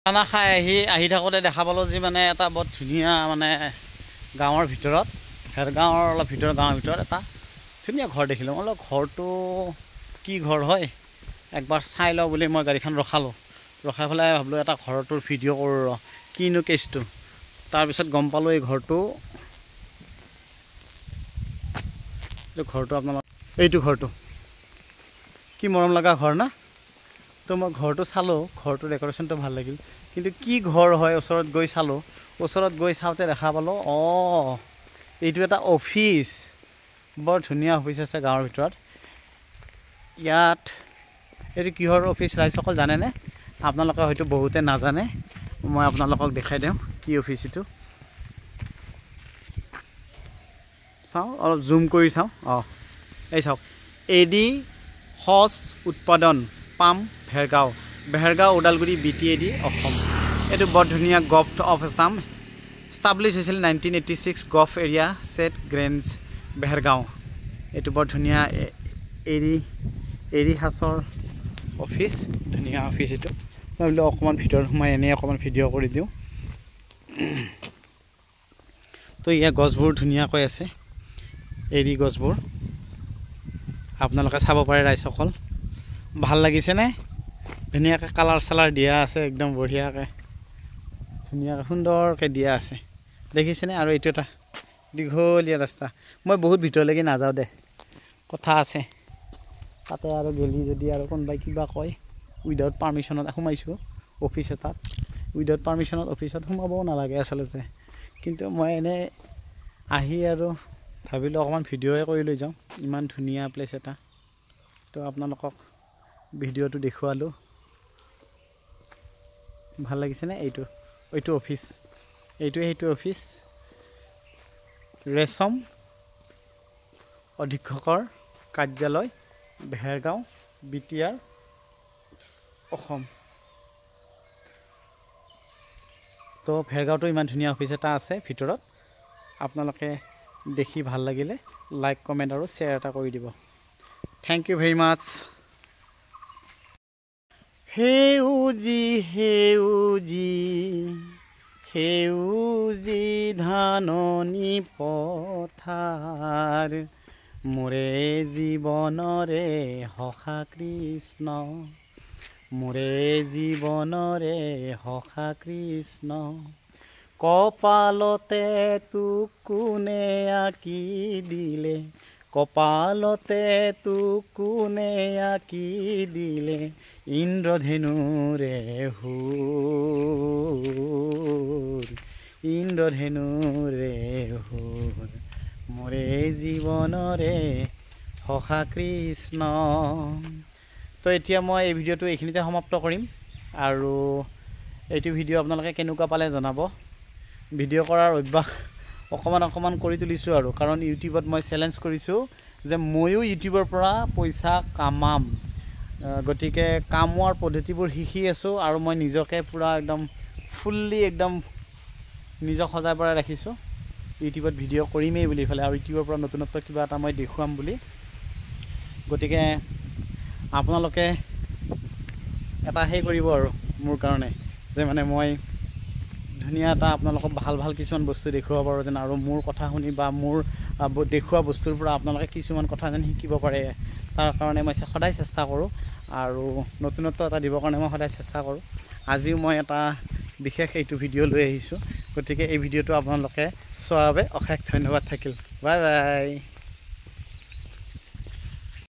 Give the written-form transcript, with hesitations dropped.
খানা খাই আহি থাকোঁতে দেখা পালোঁ যে মানে এটা বৰ ধুনীয়া মানে গাঁৱৰ ভিতৰত গাঁৱৰ অলপ গাঁৱৰ ভিতৰত এটা ধুনীয়া ঘৰ দেখিলোঁ। মই বোলো ঘৰটো কি ঘৰ হয় একবাৰ চাই লওঁ বুলি মই গাড়ীখন ৰখাই পেলাই ভাবিলোঁ এটা ঘৰটোৰ ভিডিঅ' কৰোঁ ৰ কিনো কেছটো। তাৰপিছত গম পালোঁ এই ঘৰটো আপোনালোক এইটো ঘৰটো কি মৰম লগা ঘৰ না। তো মই ঘৰটো চালোঁ, ঘৰটোৰ ডেক'ৰেশ্যনটো ভাল লাগিল, কিন্তু কি ঘৰ হয় ওচৰত গৈ চালোঁ। ওচৰত গৈ চাওঁতে দেখা পালোঁ এইটো এটা অফিচ, বৰ ধুনীয়া অফিচ আছে গাঁৱৰ ভিতৰত। ইয়াত এইটো কিহৰ অফিচ ৰাইজসকল জানেনে? আপোনালোকে হয়তো বহুতে নাজানে, মই আপোনালোকক দেখাই দিওঁ কি অফিচ এইটো। চাওঁ অলপ জুম কৰি চাওঁ। এই চাওক, এডি সচ উৎপাদন পাম ভেৰগাঁও ওদালগুৰি BTAD অসম। এইটো বৰ ধুনীয়া গভ অফ আছাম, ষ্টাব্লিছ হৈছিল 1986 gov area set Grange Bhergaon. এইটো বৰ ধুনীয়া এৰি সাঁচৰ অফিচ, ধুনীয়া অফিচ এইটো। মই বোলো অকণমান ভিতৰত সোমাই এনেই অকণমান ভিডিঅ' কৰি দিওঁ। তো ইয়াৰ গছবোৰ ধুনীয়াকৈ আছে, এৰি গছবোৰ আপোনালোকে চাব পাৰে ৰাইজসকল। ভাল লাগিছেনে? ধুনীয়াকৈ কালাৰ চালাৰ দিয়া আছে, একদম বঢ়িয়াকৈ ধুনীয়াকৈ সুন্দৰকৈ দিয়া আছে, দেখিছেনে? আৰু এইটো এটা দীঘলীয়া ৰাস্তা। মই বহুত ভিতৰলৈকে নাযাওঁ দে, কথা আছে তাতে আৰু গেলি যদি আৰু কোনোবাই কিবা কয়। উইদাউট পাৰ্মিশ্যনত সোমাইছোঁ অফিচ এটাত, উইদাউট পাৰ্মিশ্যনত অফিচত সোমাবও নালাগে আচলতে, কিন্তু মই এনেই আহি আৰু ভাবিলোঁ অকণমান ভিডিঅ'য়ে কৰি লৈ যাওঁ। ইমান ধুনীয়া প্লেচ এটা, তো আপোনালোকক ভিডিঅ'টো দেখুৱালোঁ। ভাল লাগিছেনে? এইটো অফিচ, সেইটো অফিচ ৰেচম অধীক্ষকৰ কাৰ্যালয় ভেৰগাঁও BTR অসম। তো ভেৰগাঁৱতো ইমান ধুনীয়া অফিচ এটা আছে ভিতৰত। আপোনালোকে দেখি ভাল লাগিলে লাইক কমেণ্ট আৰু শ্বেয়াৰ এটা কৰি দিব। থেংক ইউ ভেৰি মাছ। সেউজী ধাননি পথাৰ, মোৰে জীৱনৰে সখা কৃষ্ণ, মোৰে জীৱনৰে সখা কৃষ্ণ, কপালতে তোক কোনে আঁকি দিলে, কপালতে তোক কোনে আঁকি দিলে, ইন্দ্ৰধেনুৰে সুৰ, ইন্দ্ৰধেনুৰে সুৰ, মোৰে জীৱনৰে সখা কৃষ্ণ। তো এতিয়া মই এই ভিডিঅ'টো এইখিনিতে সমাপ্ত কৰিম, আৰু এইটো ভিডিঅ' আপোনালোকে কেনেকুৱা পালে জনাব। ভিডিঅ' কৰাৰ অভ্যাস অকণমান কৰি তুলিছোঁ আৰু, কাৰণ ইউটিউবত মই চেলেঞ্জ কৰিছোঁ যে ময়ো ইউটিউবৰ পৰা পইচা কামাম। গতিকে কামোৱাৰ পদ্ধতিবোৰ শিকি আছোঁ, আৰু মই নিজকে পূৰা একদম ফুল্লি একদম নিজক সজাই পৰাই ৰাখিছোঁ ইউটিউবত ভিডিঅ' কৰিমেই বুলি পেলাই, আৰু ইউটিউবৰ পৰা নতুনত্ব কিবা এটা মই দেখুৱাম বুলি। গতিকে আপোনালোকে এটা কৰিব আৰু মোৰ কাৰণে, যে মানে মই ধুনীয়া এটা আপোনালোকক ভাল কিছুমান বস্তু দেখুৱাব পাৰোঁ যেন, আৰু মোৰ কথা শুনি বা মোৰ দেখুওৱা বস্তুৰ পৰা আপোনালোকে কিছুমান কথা যেন শিকিব পাৰে, তাৰ কাৰণে মই সদায় চেষ্টা কৰোঁ, আৰু নতুনত্ব এটা দিবৰ কাৰণে মই সদায় চেষ্টা কৰোঁ। আজিও মই এটা বিশেষ এইটো ভিডিঅ' লৈ আহিছোঁ। গতিকে এই ভিডিঅ'টো আপোনালোকে চোৱাৰ বাবে অশেষ ধন্যবাদ থাকিল। Bye bye.